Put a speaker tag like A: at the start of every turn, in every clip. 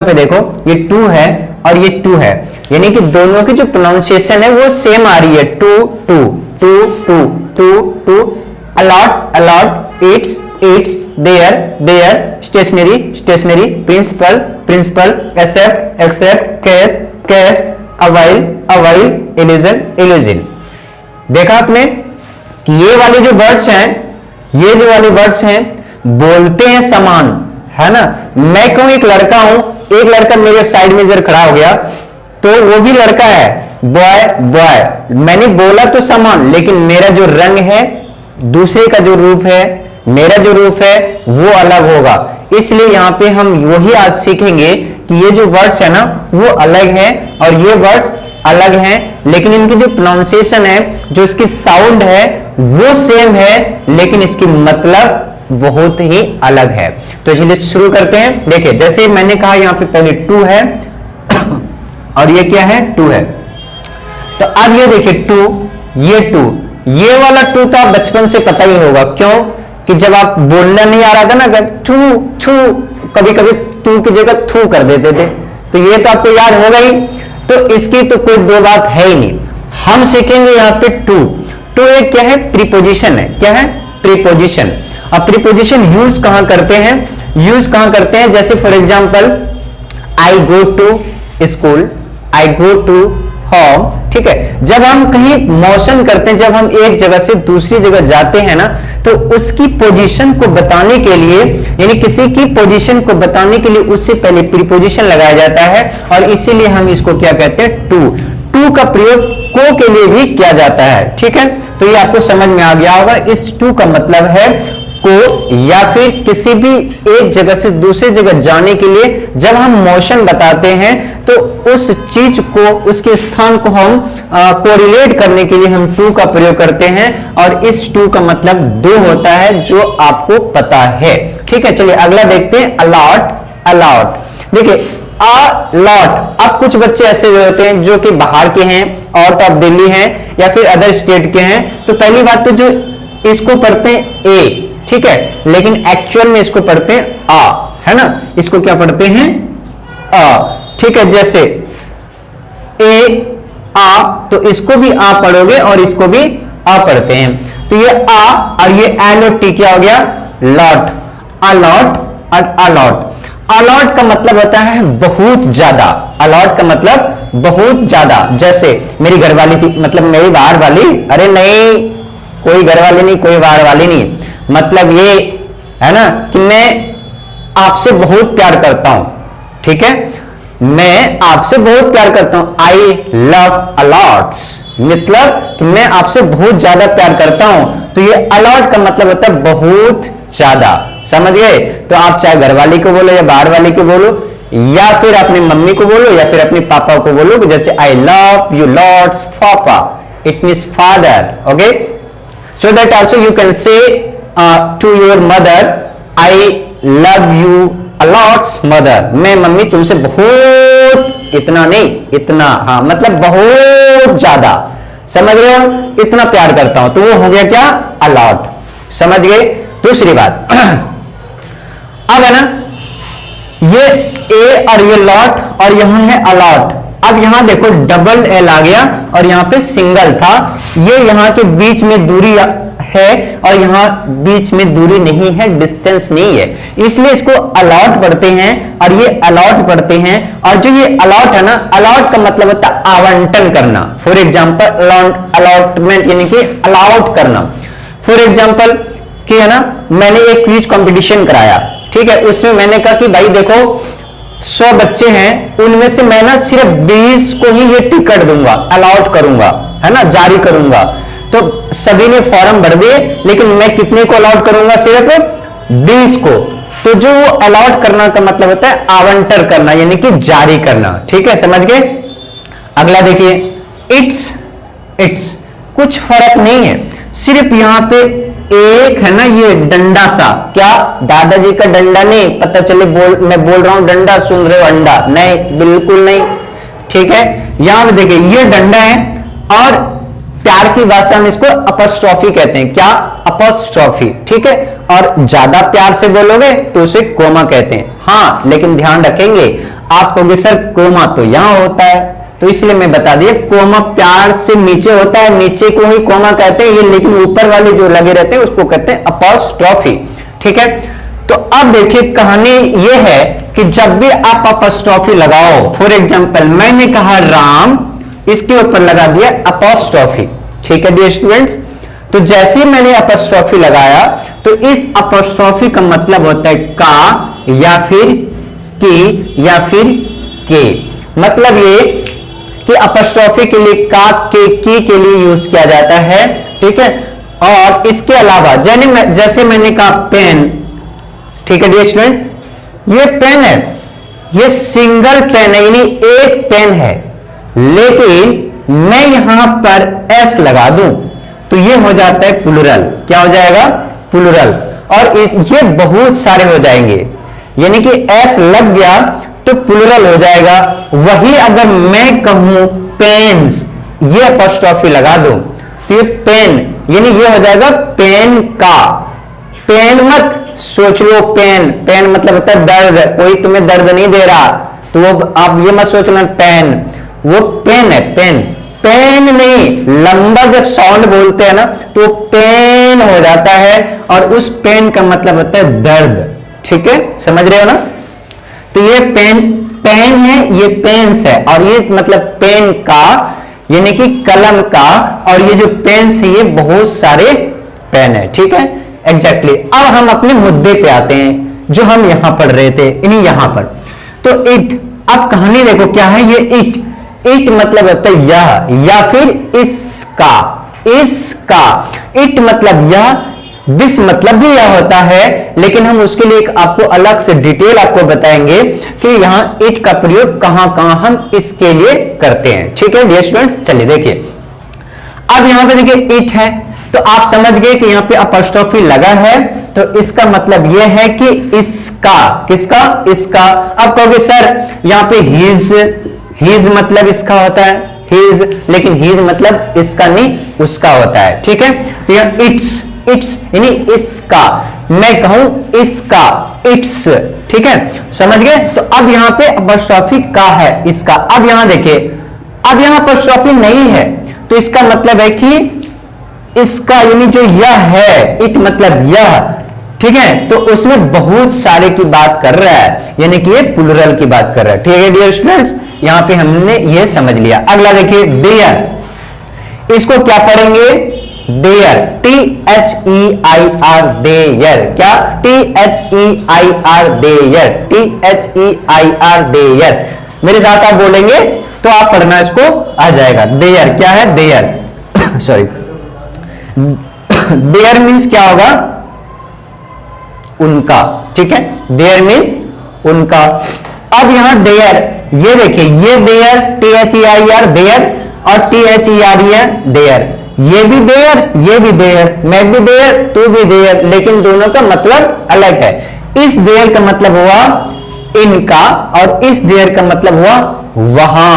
A: पे देखो ये टू है और ये टू है, यानी कि दोनों की जो प्रोनाउंसिएशन है वो सेम आ रही है। To to to to to two, a lot allot, its it's, their there, stationary stationery, principal principle, accept except, case case, avail avail, illusion allusion. देखा आपने कि ये वाले जो वर्ड्स हैं, ये जो वाले वर्ड्स हैं बोलते हैं समान, है ना। मैं कहूं एक लड़का हूं, एक लड़का मेरे साइड में इधर खड़ा हो गया तो वो भी लड़का है, बॉय बॉय। मैंने बोला तो समान, लेकिन मेरा जो रंग है, दूसरे का जो रूप है, मेरा जो रूप है वो अलग होगा। इसलिए यहां पे हम वही आज सीखेंगे कि ये जो वर्ड्स है ना वो अलग है और ये वर्ड्स अलग हैं, लेकिन इनकी जो प्रोनाउंसिएशन है, जो इसकी साउंड है वो सेम है, लेकिन इसकी मतलब बहुत ही अलग है। तो चलिए शुरू करते हैं। देखिए जैसे मैंने कहा यहां पे पहले टू है और ये क्या है, टू है। तो अब ये देखिए टू, ये टू, ये वाला टू तो आप बचपन से पता ही होगा। क्यों कि जब आप बोलना नहीं आ रहा था ना, टू टू, कभी कभी टू की जगह थू कर देते थे, तो ये तो आपको याद होगा ही। तो इसकी तो कोई दो बात है ही नहीं। हम सीखेंगे यहां पे टू। टू एक क्या है, प्रीपोजिशन है। क्या है, प्रीपोजिशन। अब प्रीपोजिशन यूज कहां करते हैं, यूज कहां करते हैं, जैसे for example I go to school, I go to home, ठीक है। जब हम कहीं मोशन करते हैं, जब हम एक जगह से दूसरी जगह जाते हैं ना, तो उसकी पोजीशन को बताने के लिए, यानी किसी की पोजीशन को बताने के लिए उससे पहले प्रीपोजिशन लगाया जाता है, और इसीलिए हम इसको क्या कहते हैं, टू। टू का प्रयोग को के लिए भी किया जाता है, ठीक है। तो ये आपको समझ में आ गया होगा। इस टू का मतलब है को, या फिर किसी भी एक जगह से दूसरी जगह जाने के लिए जब हम मोशन बताते हैं तो उस चीज को, उसके स्थान को हम कोरिलेट करने के लिए हम टू का प्रयोग करते हैं, और इस टू का मतलब दो होता है, जो आपको पता है, ठीक है। चलिए अगला देखते हैं, अलॉट अलॉट। देखिए अलॉट, अब कुछ बच्चे ऐसे होते हैं जो कि बाहर के हैं, आउट ऑफ दिल्ली हैं या फिर अदर स्टेट के हैं, तो पहली बात तो जो इसको पढ़ते हैं ए, ठीक है, लेकिन एक्चुअल में इसको पढ़ते हैं आ, है ना। इसको क्या पढ़ते हैं, आ, ठीक है। जैसे ए आ, तो इसको भी आ पढ़ोगे और इसको भी आ पढ़ते हैं। तो ये आ और ये एल और टी क्या हो गया, लॉट, अलॉट और अलॉट। अलॉट का मतलब होता है बहुत ज्यादा, अलॉट का मतलब बहुत ज्यादा। जैसे मेरी घरवाली थी, मतलब मेरी बाहर वाली, अरे नहीं कोई घरवाली नहीं, कोई बाहर वाली नहीं, मतलब ये है ना कि मैं आपसे बहुत प्यार करता हूं, ठीक है, मैं आपसे बहुत प्यार करता हूं, आई लव अलॉट्स, मतलब कि मैं आपसे बहुत ज्यादा प्यार करता हूं। तो ये अलॉट का मतलब होता है बहुत ज्यादा, समझ गए। तो आप चाहे घरवाली को बोलो या बाहर वाली को बोलो, या फिर अपनी मम्मी को बोलो या फिर अपने पापा को बोलो, जैसे आई लव यू लॉट्स पापा, it means father, okay. So that also you can say to your mother, I love you a lot mother, मैं मम्मी तुमसे बहुत, इतना नहीं इतना, हाँ मतलब बहुत ज्यादा, समझ रहे हो, इतना प्यार करता हूं। तो वो हो गया क्या, अलॉट, समझ गए। दूसरी बात अब है ना, ये ए और ये लॉट और यहां है अलॉट। अब यहां देखो डबल एल आ गया और यहां पे सिंगल था, ये यहां के बीच में दूरी है और यहां बीच में दूरी नहीं है, डिस्टेंस नहीं है, इसलिए इसको अलॉट पढ़ते हैं और ये अलॉट पढ़ते हैं। और जो ये अलॉट है ना, अलॉट का मतलब होता है आवंटन करना। फॉर एग्जांपल अलॉटमेंट यानी कि अलाउट करना। फॉर एग्जांपल कि है ना, मैंने एक क्विज कंपटीशन कराया, ठीक है, उसमें मैंने कहा कि भाई देखो 100 बच्चे हैं, उनमें से मैं ना सिर्फ 20 को ही ये टिकट दूंगा, अलाउट करूंगा, है ना, जारी करूंगा। तो सभी ने फॉर्म भर दिए, लेकिन मैं कितने को अलाउट करूंगा, सिर्फ 20 को। तो जो अलाउट करना का मतलब होता है आवंटन करना, यानी कि जारी करना, ठीक है, समझ गए। अगला देखिए, इट्स कुछ फर्क नहीं है, सिर्फ यहां पे एक है ना ये डंडा सा, क्या दादाजी का डंडा नहीं, पता चले मैं बोल रहा हूं डंडा, सुन रहे हो अंडा, नहीं बिल्कुल नहीं, ठीक है। यहां पे देखिए ये डंडा है और प्यार की भाषा में इसको अपस्ट्रॉफी कहते हैं, क्या, अपस्ट्रॉफी, ठीक है। और ज्यादा प्यार से बोलोगे तो उसे कोमा कहते हैं। हाँ लेकिन ध्यान रखेंगे आप कहोगे सर कोमा तो यहां होता है, तो इसलिए मैं बता दिया कोमा प्यार से नीचे होता है, नीचे को ही कोमा कहते हैं ये, लेकिन ऊपर वाले जो लगे रहते हैं उसको कहते हैं अपॉस्ट्रोफी। ठीक है, तो अब देखिए कहानी ये है कि जब भी आप अपॉस्ट्रोफी लगाओ, फॉर एग्जांपल मैंने कहा राम, इसके ऊपर लगा दिया अपॉस्ट्रोफी। ठीक है डियर स्टूडेंट्स, तो जैसे ही मैंने अपॉस्ट्रोफी लगाया तो इस अपॉस्ट्रोफी का मतलब होता है का या फिर की या फिर के। मतलब ये कि अपॉस्ट्रोफी के लिए का के की के लिए यूज किया जाता है। ठीक है, और इसके अलावा जैसे मैंने कहा पेन। ठीक है डियर स्टूडेंट्स, ये पेन है, ये सिंगल पेन है, यानी एक पेन है, लेकिन मैं यहां पर एस लगा दूं तो ये हो जाता है प्लूरल। क्या हो जाएगा? प्लूरल। और ये बहुत सारे हो जाएंगे, यानी कि एस लग गया तो प्लूरल हो जाएगा। वही अगर मैं कहूं पेन्स, ये अपॉस्ट्रोफी लगा दूं तो ये पेन, यानी ये हो जाएगा पेन का। पेन मत सोच लो, पेन पेन मतलब होता है दर्द, कोई तुम्हें दर्द नहीं दे रहा, तो वो आप ये मत सोचना पेन, वो पेन है पेन। पेन नहीं, लंबा जब साउंड बोलते हैं ना तो पेन हो जाता है, और उस पेन का मतलब होता है दर्द। ठीक है, समझ रहे हो ना? तो ये पेन पेन है, ये पेन्स है, और ये मतलब पेन का यानी कि कलम का, और ये जो पेन्स है ये बहुत सारे पेन है। ठीक है, एग्जैक्टली। अब हम अपने मुद्दे पे आते हैं जो हम यहां पढ़ रहे थे, यानी यहां पर। तो इट, अब कहानी देखो क्या है ये इट। इट मतलब होता है यह या फिर इसका, इसका। इट मतलब यह, दिस मतलब भी यह होता है, लेकिन हम उसके लिए आपको अलग से डिटेल आपको बताएंगे कि यहां इट का प्रयोग कहां कहां हम इसके लिए करते हैं। ठीक है डियर स्टूडेंट्स, चलिए देखिए। अब यहां पे देखिए इट है, तो आप समझ गए कि यहां पे अपॉस्ट्रोफी लगा है, तो इसका मतलब यह है कि इसका, किसका? इसका। अब कहोगे सर यहां पे हिज, हिज मतलब इसका होता है हिज, लेकिन हिज मतलब इसका नहीं उसका होता है। ठीक है, तो यह इट्स, इट्स यानी इसका, मैं कहूं इसका, इट्स। ठीक है, समझ गए? तो अब यहां पे अपॉस्ट्रोफी का है इसका। अब यहां देखिए, अब यहां अपॉस्ट्रोफी नहीं है, तो इसका मतलब है कि इसका, यानी जो यह है, इट मतलब यह। ठीक है, तो उसमें बहुत सारे की बात कर रहा है, यानी कि ये प्लूरल की बात कर रहा है। ठीक है डियर स्टूडेंट्स, यहां पे हमने ये समझ लिया। अगला देखिए देयर, इसको क्या पढ़ेंगे? Their, THEIR, their. क्या? THEIR, their, THEIR, their. मेरे साथ आप बोलेंगे तो आप पढ़ना इसको आ जाएगा। देयर क्या है? देयर सॉरी, देयर मीन्स क्या होगा? उनका। ठीक है, देयर मीन्स उनका। अब यहां देयर, ये देखिए, ये देयर THEIR देयर, और THERE देयर। ये भी देयर, ये भी देयर, मैं भी देयर, तू भी देयर, लेकिन दोनों का मतलब अलग है। इस देयर का मतलब हुआ इनका, और इस देयर का मतलब हुआ वहां,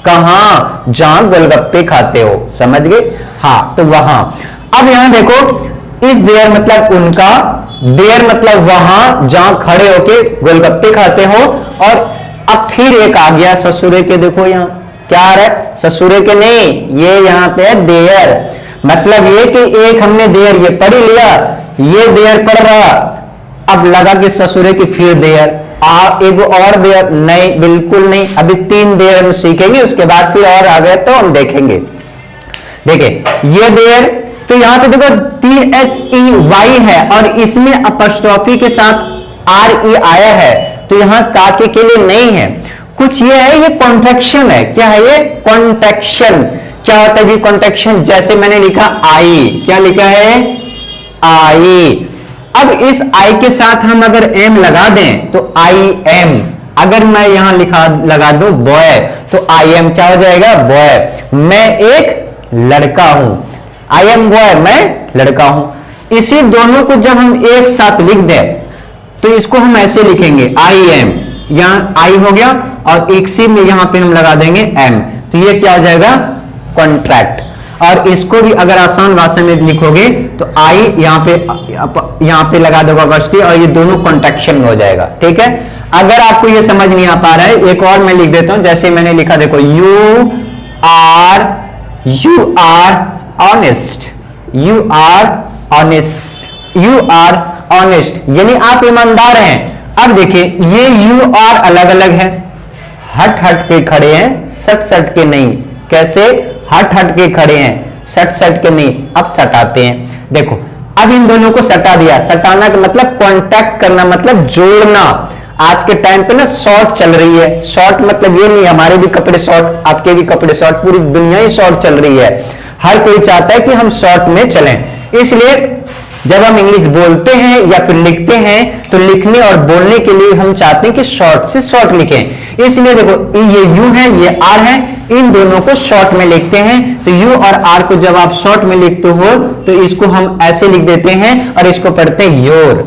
A: कहां? जहां गोलगप्पे खाते हो, समझ गए? हाँ, तो वहां। अब यहां देखो, इस देयर मतलब उनका, देयर मतलब वहां जहां खड़े होके गोलगप्पे खाते हो, और अब फिर एक आ गया ससुरे के। देखो यहां क्या आ रहा है? ससुरे के नहीं, ये यहां पे है देयर। मतलब ये कि एक हमने देयर ये पढ़ लिया, ये देयर पढ़ रहा, अब लगा कि ससुरे की फिर देयर, एक और देयर नहीं, बिल्कुल नहीं। अभी 3 देयर हम सीखेंगे, उसके बाद फिर और आ गए तो हम देखेंगे। देखिए ये देयर, तो यहां पे देखो THEY है, और इसमें अपॉस्ट्रोफी के साथ RE आया है, तो यहां का के लिए नहीं है। कुछ ये है, ये कॉन्ट्रैक्शन है। क्या है ये? कॉन्ट्रैक्शन। क्या होता है जी कॉन्ट्रैक्शन? जैसे मैंने लिखा आई, क्या लिखा है? आई। अब इस आई के साथ हम अगर एम लगा दें तो आई एम। अगर मैं यहां लगा दूं बॉय, तो आई एम क्या हो जाएगा? बॉय। मैं एक लड़का हूं, आई एम बॉय, मैं लड़का हूं। इसी दोनों को जब हम एक साथ लिख दें तो इसको हम ऐसे लिखेंगे आई एम, यहां आई हो गया, और इसी में यहां पे हम लगा देंगे एम, तो ये क्या हो जाएगा? कॉन्ट्रैक्ट। और इसको भी अगर आसान भाषा में लिखोगे तो आई यहां पे लगा दोगे फर्स्ट, और ये दोनों कॉन्ट्रैक्शन में हो जाएगा। ठीक है, अगर आपको ये समझ नहीं आ पा रहा है, एक और मैं लिख देता हूं, जैसे मैंने लिखा, देखो, you are honest, you are honest, you are honest, यानी आप ईमानदार हैं। अब देखिए, ये यू आर अलग अलग है, हट हट के खड़े हैं, सट सट के नहीं। कैसे? हट हट के खड़े हैं, सट सट के नहीं। अब सटाते हैं, देखो, अब इन दोनों को सटा दिया। सटाना का मतलब कांटेक्ट करना, मतलब जोड़ना। आज के टाइम पे ना शॉर्ट चल रही है। शॉर्ट मतलब ये नहीं हमारे भी कपड़े शॉर्ट, आपके भी कपड़े शॉर्ट, पूरी दुनिया ही शॉर्ट चल रही है। हर कोई चाहता है कि हम शॉर्ट में चलें। इसलिए जब हम इंग्लिश बोलते हैं या फिर लिखते हैं तो लिखने और बोलने के लिए हम चाहते हैं कि शॉर्ट से शॉर्ट लिखें। इसलिए देखो, ये यू है, ये आर है, इन दोनों को शॉर्ट में लिखते हैं। तो यू और आर को जब आप शॉर्ट में लिखते हो तो इसको हम ऐसे लिख देते हैं और इसको पढ़ते हैं योर।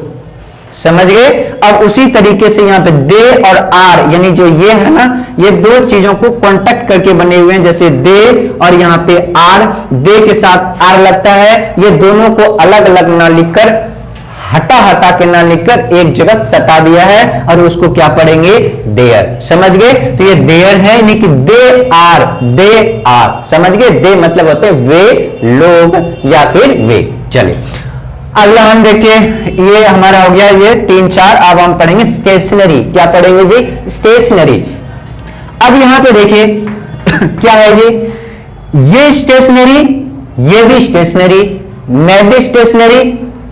A: समझ गए? अब उसी तरीके से यहां पे दे और आर, यानी जो ये है ना, ये दो चीजों को कांटेक्ट करके बने हुए हैं। जैसे दे और यहां पे आर, दे के साथ आर लगता है। ये दोनों को अलग अलग ना लिखकर, हटा हटा के ना लिखकर एक जगह सटा दिया है और उसको क्या पढ़ेंगे? देयर। समझ गए? तो ये देयर है, यानी कि दे आर, दे आर। समझ गए? दे मतलब होते हैं वे लोग या फिर वे। चलिए अगला हम देखिए, ये हमारा हो गया ये 3 4। अब हम पढ़ेंगे स्टेशनरी। क्या पढ़ेंगे जी? स्टेशनरी। अब यहां पे देखिए क्या है जी, ये स्टेशनरी, ये भी स्टेशनरी, मैं भी स्टेशनरी,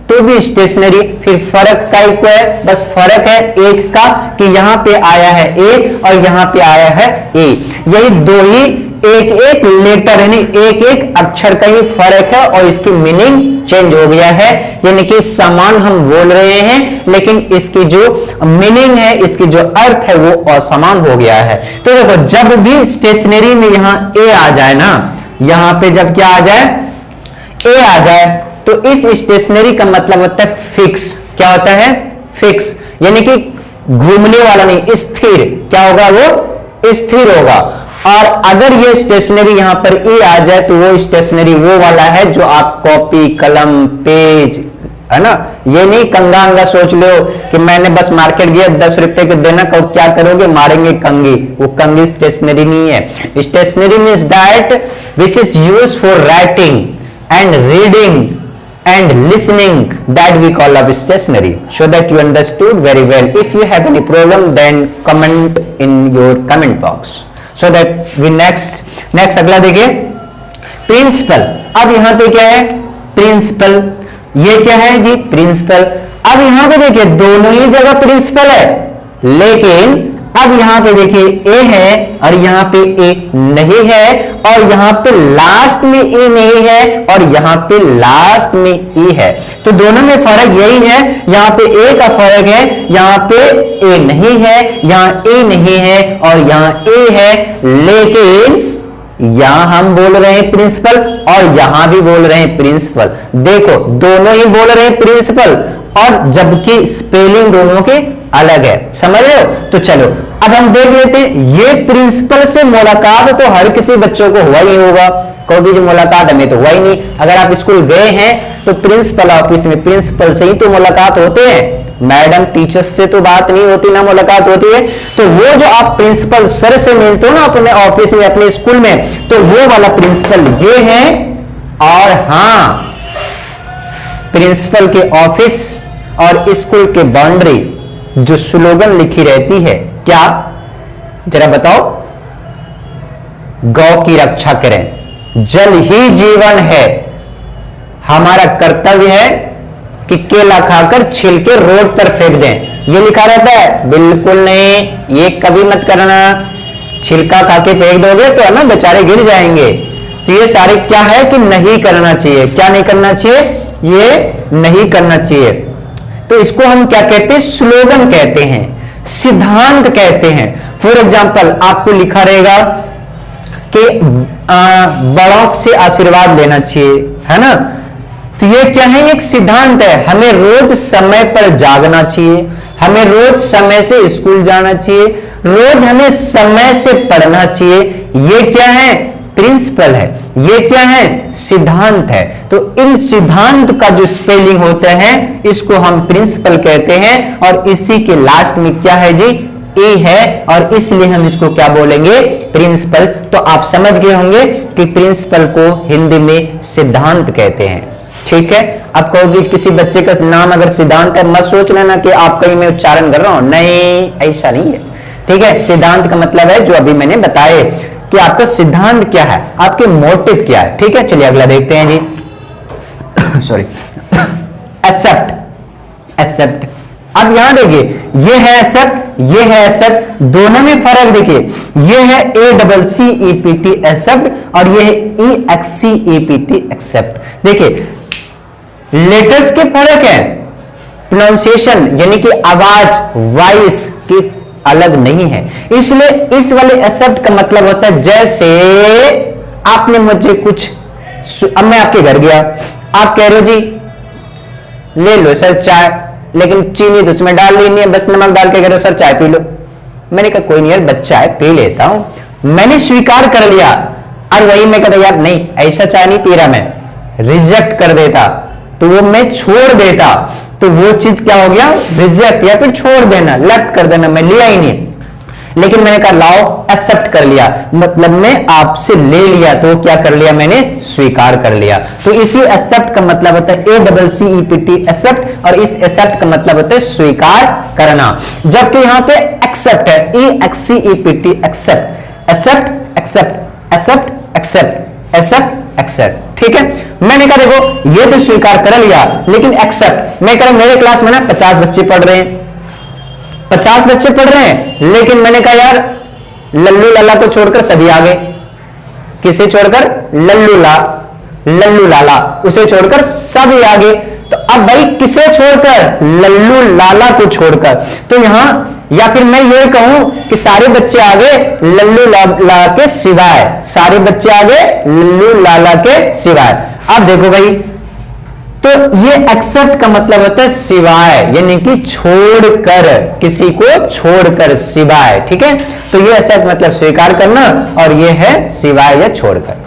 A: तो भी स्टेशनरी। फिर फर्क का को है, बस फर्क है एक का कि यहां पे आया है ए और यहां पे आया है ए। यही दो ही एक एक लेटर, यानी एक एक अक्षर का ही फर्क है और इसकी मीनिंग चेंज हो गया है। यानी कि समान हम बोल रहे हैं लेकिन इसकी जो मीनिंग है, इसकी जो अर्थ है वो असमान हो गया है। तो देखो, जब भी स्टेशनरी में यहां ए आ जाए ना, यहां पे जब क्या आ जाए? ए आ जाए, तो इस स्टेशनरी का मतलब होता है फिक्स। क्या होता है? फिक्स, यानी कि घूमने वाला नहीं, स्थिर। क्या होगा? वो स्थिर होगा। और अगर ये स्टेशनरी यहां पर ए आ जाए तो वो स्टेशनरी वो वाला है जो आप कॉपी, कलम, पेज, है ना, ये नहीं कंगा अंगा सोच लो कि मैंने बस मार्केट गया 10 रुपए के देना, कहो क्या करोगे? मारेंगे कंगी। वो कंगी स्टेशनरी नहीं है। Stationery means that which is used for writing and reading and listening, that we call up stationery. So that you understood very well. If you have any problem then comment in your comment box so that we next अगला देखिए, principal. अब यहां पे क्या है? Principal. ये क्या है जी? प्रिंसिपल। अब यहां पे देखिए, दोनों ही जगह प्रिंसिपल है, लेकिन अब यहां पे देखिए ए है और यहां पे ए नहीं है, और यहां पे लास्ट में ए नहीं है और यहां पे लास्ट में ए है। तो दोनों में फर्क यही है, यहां पे ए का फर्क है, यहां पे ए नहीं है, यहां ए नहीं है और यहां ए है, लेकिन यहां हम बोल रहे हैं प्रिंसिपल और यहां भी बोल रहे हैं प्रिंसिपल। देखो, दोनों ही बोल रहे हैं प्रिंसिपल और जबकि स्पेलिंग दोनों के अलग है। समझ रहे हो? तो चलो अब हम देख लेते हैं, ये प्रिंसिपल से मुलाकात तो हर किसी बच्चों को हुआ ही होगा। कभी जो मुलाकात हमें तो हुआ ही नहीं। अगर आप स्कूल गए हैं तो प्रिंसिपल ऑफिस में प्रिंसिपल से ही तो मुलाकात होते हैं, मैडम टीचर्स से तो बात नहीं होती, ना मुलाकात होती है। तो वो जो आप प्रिंसिपल सर से मिलते हो ना अपने ऑफिस में, अपने स्कूल में, तो वो वाला प्रिंसिपल ये है। और हाँ, प्रिंसिपल के ऑफिस और स्कूल के बाउंड्री जो स्लोगन लिखी रहती है, क्या? जरा बताओ। गौ की रक्षा करें, जल ही जीवन है, हमारा कर्तव्य है कि केला खाकर छिलके रोड पर फेंक दें। ये लिखा रहता है? बिल्कुल नहीं, ये कभी मत करना। छिलका खा के फेंक दोगे तो है ना, बेचारे गिर जाएंगे। तो ये सारे क्या है कि नहीं करना चाहिए। क्या नहीं करना चाहिए? ये नहीं करना चाहिए। तो इसको हम क्या कहते हैं? स्लोगन कहते हैं, सिद्धांत कहते हैं। फॉर एग्जाम्पल, आपको लिखा रहेगा कि बड़ों से आशीर्वाद लेना चाहिए, है ना। तो ये क्या है? एक सिद्धांत है। हमें रोज समय पर जागना चाहिए, हमें रोज समय से स्कूल जाना चाहिए, रोज हमें समय से पढ़ना चाहिए। ये क्या है? प्रिंसिपल है। ये क्या है? सिद्धांत है। तो इन सिद्धांत का जो स्पेलिंग होता है इसको हम प्रिंसिपल कहते हैं और इसी के लास्ट में क्या है जी? ई है और इसलिए हम इसको क्या बोलेंगे, प्रिंसिपल। तो आप समझ गए होंगे कि प्रिंसिपल को हिंदी में सिद्धांत कहते हैं। ठीक है, अब कहोगे किसी बच्चे का नाम अगर सिद्धांत है, मत सोच लेना कि आप कहीं मैं उच्चारण कर रहा हूं, नहीं ऐसा नहीं है। ठीक है, सिद्धांत का मतलब है जो अभी मैंने बताए कि आपका सिद्धांत क्या है, आपके मोटिव क्या है। ठीक है, चलिए अगला देखते हैं जी। Sorry, accept. एक्सेप्ट, अब यहां देखिए, ये है एक्सेप्ट, ये है एक्सेप्ट, दोनों में फर्क देखिए, ये है ACCEPT एक्सेप्ट और ये है EXCEPT एक्सेप्ट। देखिए लेटर्स के फर्क है, प्रोनाउंसिएशन यानी कि आवाज, वॉइस की अलग नहीं है, इसलिए इस वाले एक्सेप्ट का मतलब होता है जैसे आपने मुझे कुछ, अब मैं आपके घर गया, आप कह रहे हो जी ले लो सर चाय, लेकिन चीनी तो उसमें डाल लेनी है, बस नमक डाल के कह रहे हो सर चाय पी लो। मैंने कहा कोई नहीं यार, बस चाय पी लेता हूं, मैंने स्वीकार कर लिया। और वही मैं कहता यार नहीं ऐसा चाय नहीं पी रहा, मैं रिजेक्ट कर देता, तो वो मैं छोड़ देता, तो वो चीज क्या हो गया, रिजेक्ट या फिर छोड़ देना, लेफ्ट कर देना, मैं लिया ही नहीं। लेकिन मैंने कहा लाओ, एक्सेप्ट कर लिया, मतलब मैं आपसे ले लिया, तो क्या कर लिया, मैंने स्वीकार कर लिया। तो इसी एक्सेप्ट का मतलब होता है ACCEPT एक्सेप्ट, और इस एक्सेप्ट का मतलब होता है स्वीकार करना। जबकि यहां पे एक्सेप्ट है, EXCEPT except, except except except except except except. ठीक है, मैंने कहा देखो ये तो स्वीकार कर लिया, लेकिन एक्सेप्ट, मैं कह रहा मेरे क्लास में ना 50 बच्चे पढ़ रहे हैं, 50 बच्चे पढ़ रहे हैं, लेकिन मैंने कहा यार लल्लू लाला को छोड़कर सभी आ गए। किसे छोड़कर, लल्लू लाला, उसे छोड़कर सभी आ गए। तो अब भाई किसे छोड़कर, लल्लू लाला को छोड़कर। तो यहां या फिर मैं ये कहूं कि सारे बच्चे आ गए लल्लू लाला के सिवाय, सारे बच्चे आ गए लल्लू लाला के सिवाय। अब देखो भाई, तो ये एक्सेप्ट का मतलब होता है सिवाय, यानी कि छोड़कर, किसी को छोड़कर, सिवाय। ठीक है, तो ये एक्सेप्ट मतलब स्वीकार करना, और ये है सिवाय या छोड़कर।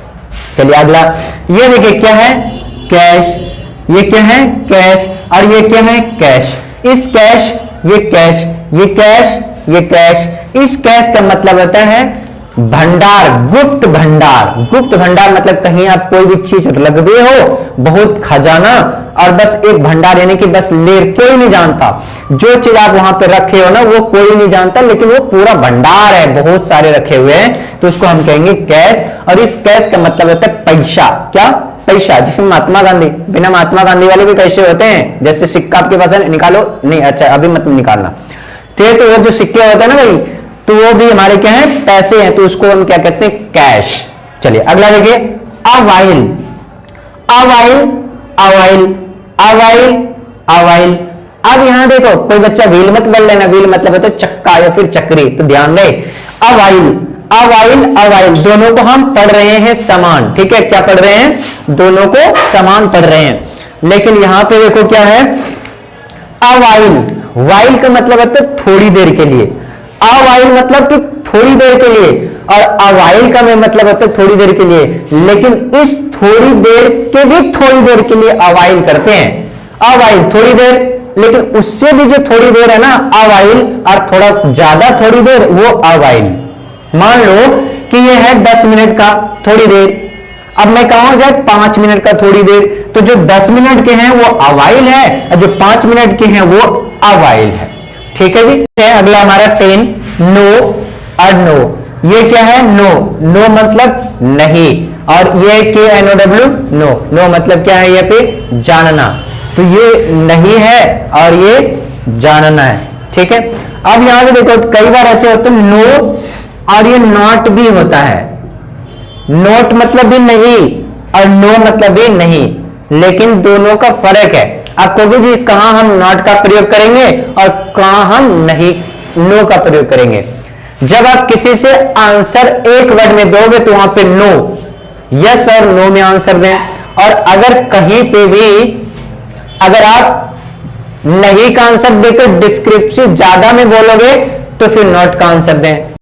A: चलिए अगला, ये देखिए क्या है, कैश, ये क्या है, कैश, और ये क्या है, कैश। इस कैश, ये कैश, ये कैश, ये कैश, इस कैश का मतलब होता है भंडार, गुप्त भंडार। गुप्त भंडार मतलब कहीं आप कोई भी चीज रख दिए हो, बहुत खजाना, और बस एक भंडार, यानी कि बस ले, कोई नहीं जानता, जो चीज आप वहां पे रखे हो ना वो कोई नहीं जानता, लेकिन वो पूरा भंडार है, बहुत सारे रखे हुए हैं, तो उसको हम कहेंगे कैश। और इस कैश का मतलब होता है पैसा। क्या, पैसा, जिसमें महात्मा गांधी, बिना महात्मा गांधी वाले भी पैसे होते हैं, जैसे सिक्का आपके पास है, निकालो, नहीं अच्छा अभी मत निकालना, तो वो जो सिक्के होते हैं ना भाई, तो वो भी हमारे क्या है, पैसे हैं, तो उसको हम क्या कहते हैं, कैश। चलिए अगला देखिए, अवाइल, अवाइल, अवाइल, अवाइल, अवाइल। अब यहां देखो, कोई बच्चा व्हील मत बोल लेना, व्हील मतलब है तो चक्का या फिर चक्री, तो ध्यान रहे, अवाइल, अवाइल, अवाइल, दोनों को हम पढ़ रहे हैं समान। ठीक है, क्या पढ़ रहे हैं, दोनों को समान पढ़ रहे हैं, लेकिन यहां पे देखो क्या है, अवाइल, वाइल का मतलब होता है थोड़ी देर के लिए, अवाइल मतलब कि थोड़ी देर के लिए, और अवाइल का मतलब होता है थोड़ी देर के लिए, लेकिन इस थोड़ी देर के भी थोड़ी देर के लिए अवाइल करते हैं। अवाइल थोड़ी देर, लेकिन उससे भी जो थोड़ी देर है ना अवाइल, और थोड़ा ज्यादा थोड़ी देर वो अवाइल। मान लो कि ये है 10 मिनट का थोड़ी देर, अब मैं कहूं जाए 5 मिनट का थोड़ी देर, तो जो 10 मिनट के हैं वो अवाइल है, और जो 5 मिनट के हैं वो अवाइल है। ठीक है जी, अगला हमारा 10, नो और नो। ये क्या है, नो, नो मतलब नहीं, और ये KNOW, नो, नो मतलब क्या है, ये पे जानना, तो ये नहीं है और ये जानना है। ठीक है, अब यहां पे देखो कई बार ऐसे होते हैं नो और ये नॉट भी होता है, नोट मतलब भी नहीं और नो मतलब भी नहीं, लेकिन दोनों का फर्क है। आप कहोगे जी कहां हम नॉट का प्रयोग करेंगे और कहां हम नहीं नो का प्रयोग करेंगे। जब आप किसी से आंसर एक वर्ड में दोगे तो वहां पे नो, यस और नो में आंसर दें, और अगर कहीं पे भी अगर आप नहीं का आंसर देकर डिस्क्रिप्टिव ज्यादा में बोलोगे तो फिर नॉट का आंसर दें।